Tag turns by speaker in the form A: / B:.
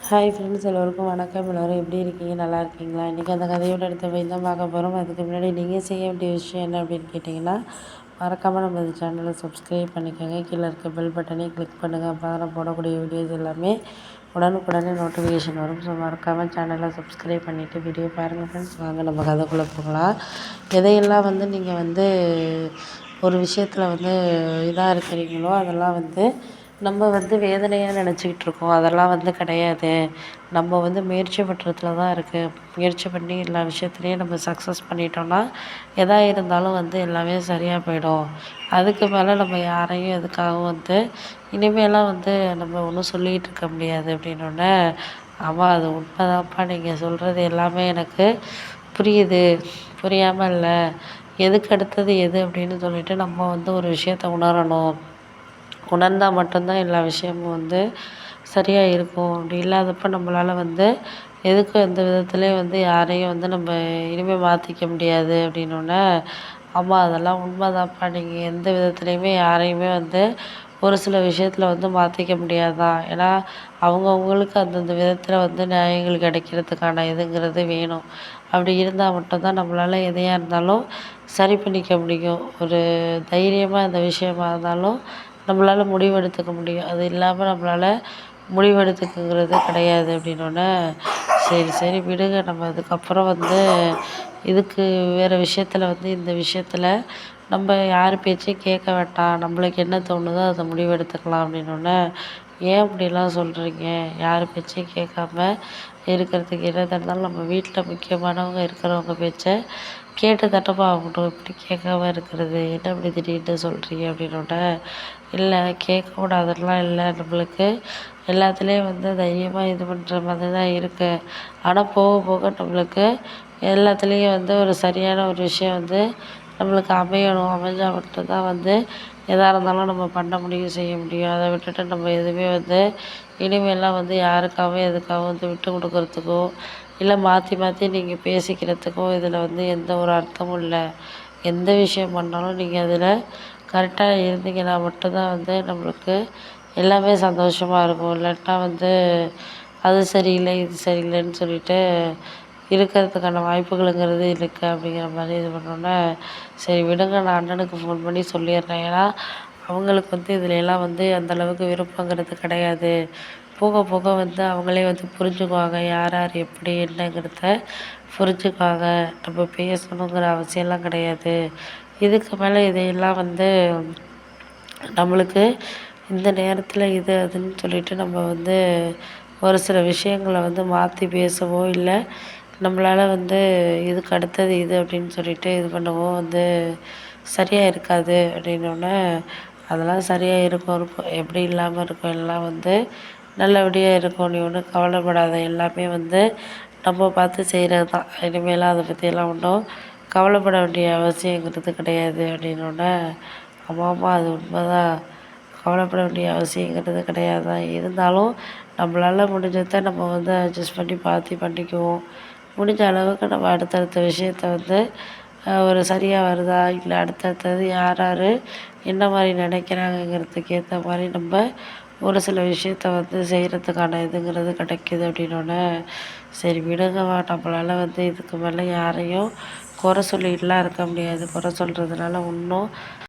A: Hi friends, எல்லோருக்கும் வணக்கம். எல்லோரும் எப்படி இருக்கீங்க? நல்லா இருக்கீங்களா? இன்றைக்கி அந்த கதையோட எடுத்த போய் தான் பார்க்க போகிறோம். அதுக்கு முன்னாடி நீங்கள் செய்ய வேண்டிய விஷயம் என்ன அப்படின்னு கேட்டிங்கன்னா, மறக்காமல் நம்ம இந்த சேனலை சப்ஸ்கிரைப் பண்ணிக்கோங்க. கீழே இருக்க பெல் பட்டனையும் கிளிக் பண்ணுங்கள். அப்போ தான் நான் போடக்கூடிய வீடியோஸ் எல்லாமே உடனுக்குடனே நோட்டிஃபிகேஷன் வரும். ஸோ மறக்காமல் சேனலை சப்ஸ்கிரைப் பண்ணிவிட்டு வீடியோ பாருங்கள் ஃப்ரெண்ட்ஸ். வாங்க நம்ம கதைக்குள்ளே போகலாம். எதையெல்லாம் நீங்கள் ஒரு விஷயத்தில் இதாக இருக்கிறீங்களோ அதெல்லாம் நம்ம வேதனையாக நினச்சிக்கிட்டு இருக்கோம். அதெல்லாம் கிடையாது. நம்ம முயற்சி பண்ணுறதுல தான் இருக்குது. முயற்சி பண்ணி எல்லா விஷயத்துலையும் நம்ம சக்ஸஸ் பண்ணிட்டோம்னா எதா இருந்தாலும் எல்லாமே சரியாக போயிடும். அதுக்கு மேலே நம்ம யாரையும் எதுக்காகவும் இனிமேலாம் நம்ம ஒன்றும் சொல்லிக்கிட்டு இருக்க முடியாது அப்படின்னோடனே, ஆமாம் அது உண்மைதான்ப்பா, நீங்கள் சொல்கிறது எல்லாமே எனக்கு புரியுது. புரியாமல் இல்லை. எதுக்கு அடுத்தது எது அப்படின்னு சொல்லிட்டு நம்ம ஒரு விஷயத்த உணரணும். உணர்ந்தால் மட்டும்தான் எல்லா விஷயமும் சரியாக இருக்கும். அப்படி இல்லாதப்போ நம்மளால் எதுக்கும் எந்த விதத்துலேயும் யாரையும் நம்ம இனிமேல் மாற்றிக்க முடியாது அப்படின்னோடனே, ஆமாம் அதெல்லாம் உண்மைதான்ப்பா, நீங்கள் எந்த விதத்துலேயுமே யாரையுமே ஒரு சில விஷயத்தில் மாற்றிக்க முடியாதான். ஏன்னா அவங்கவுங்களுக்கு அந்தந்த விதத்தில் நியாயங்கள் கிடைக்கிறதுக்கான இதுங்கிறது வேணும். அப்படி இருந்தால் மட்டும்தான் நம்மளால் எதையாக இருந்தாலும் சரி பண்ணிக்க முடியும். ஒரு தைரியமாக இந்த விஷயமா இருந்தாலும் நம்மளால் முடிவெடுத்துக்க முடியும். அது இல்லாமல் நம்மளால் முடிவெடுத்துக்கங்கிறது கிடையாது அப்படின்னோடனே, சரி சரி விடுங்க, நம்ம அதுக்கப்புறம் இதுக்கு வேறு விஷயத்தில் இந்த விஷயத்தில் நம்ம யார் பேச்சையும் கேட்க வேண்டாம். நம்மளுக்கு என்ன தோணுதோ அதை முடிவெடுத்துக்கலாம் அப்படின்னோடனே, ஏன் இப்படிலாம் சொல்கிறீங்க? யார் பேச்சையும் கேட்காம இருக்கிறதுக்கு என்னதாக இருந்தாலும் நம்ம வீட்டில் முக்கியமானவங்க இருக்கிறவங்க பேச்சை கேட்டு தட்டமாக ஆகட்டும். இப்படி கேட்காம இருக்கிறது என்ன இப்படி திடீர்னு சொல்கிறீங்க அப்படின்னோடனே, இல்லை கேட்கக்கூடாதுலாம் இல்லை, நம்மளுக்கு எல்லாத்துலேயும் தைரியமாக இது பண்ணுற மாதிரி தான் இருக்குது. ஆனால் போக போக நம்மளுக்கு எல்லாத்துலேயும் ஒரு சரியான ஒரு விஷயம் நம்மளுக்கு அமையணும். அமைஞ்சால் மட்டும்தான் எதாக இருந்தாலும் நம்ம பண்ண முடியும், செய்ய முடியும். அதை விட்டுட்டு நம்ம எதுவுமே இனிமேலாம் யாருக்காகவும் எதுக்காகவும் விட்டு கொடுக்கறதுக்கோ இல்லை மாற்றி மாற்றி நீங்கள் பேசிக்கிறதுக்கோ இதில் எந்த ஒரு அர்த்தமும் இல்லை. எந்த விஷயம் பண்ணாலும் நீங்கள் அதில் கரெக்டாக இருந்தீங்கன்னா மட்டும்தான் நம்மளுக்கு எல்லாமே சந்தோஷமாக இருக்கும். இல்லாட்டா அது சரியில்லை, இது சரியில்லைன்னு சொல்லிட்டு இருக்கிறதுக்கான வாய்ப்புகளுங்கிறது இருக்குது அப்படிங்கிற மாதிரி இது பண்ணோன்னே, சரி விடுங்க, நான் அண்ணனுக்கு ஃபோன் பண்ணி சொல்லிடுறேன். ஏன்னா அவங்களுக்கு இதில் எல்லாம் அந்த அளவுக்கு விருப்பங்கிறது கிடையாது. போக போக அவங்களே புரிஞ்சுக்குவாங்க. யார் யார் எப்படி என்னங்கிறத புரிஞ்சுக்குவாங்க. நம்ம பேசணுங்கிற அவசியம்லாம் கிடையாது. இதுக்கு மேலே இதையெல்லாம் நம்மளுக்கு இந்த நேரத்தில் இது அதுன்னு சொல்லிட்டு நம்ம ஒரு சில விஷயங்கள மாற்றி பேசவோ இல்லை நம்மளால் இதுக்கு அடுத்தது இது அப்படின்னு சொல்லிட்டு இது பண்ணவோ சரியாக இருக்காது அப்படின்னோடனே, அதெல்லாம் சரியாக இருக்கும் இருக்கும், எப்படி இல்லாமல் இருக்கும், எல்லாம் நல்லபடியாக இருக்கும். நீ ஒன்றும் கவலைப்படாத. எல்லாமே நம்ம பார்த்து செய்கிறது தான். இனிமேலாம் அதை பற்றியெல்லாம் ஒன்றும் கவலைப்பட வேண்டிய அவசியங்கிறது கிடையாது அப்படின்னோடனே, ஆமாம்மா அது உண்மைதான். கவலைப்பட வேண்டிய அவசியங்கிறது கிடையாது தான். இருந்தாலும் நம்மளால் முடிஞ்சதை நம்ம அட்ஜஸ்ட் பண்ணி பார்த்து பண்ணிக்குவோம். முடிஞ்ச அளவுக்கு நம்ம அடுத்தடுத்த விஷயத்த ஒரு சரியாக வருதா, இல்லை அடுத்தடுத்தது யார் யார் என்ன மாதிரி நினைக்கிறாங்கங்கிறதுக்கு ஏற்ற மாதிரி நம்ம ஒரு சில விஷயத்த செய்கிறதுக்கான இதுங்கிறது கிடைக்கிது அப்படின்னோடனே, சரி விடுங்கம்மா, நம்மளால் இதுக்கு மேலே யாரையும் குறை சொல்லிகிட்டுலாம் இருக்க முடியாது. குறை சொல்கிறதுனால ஒன்றும்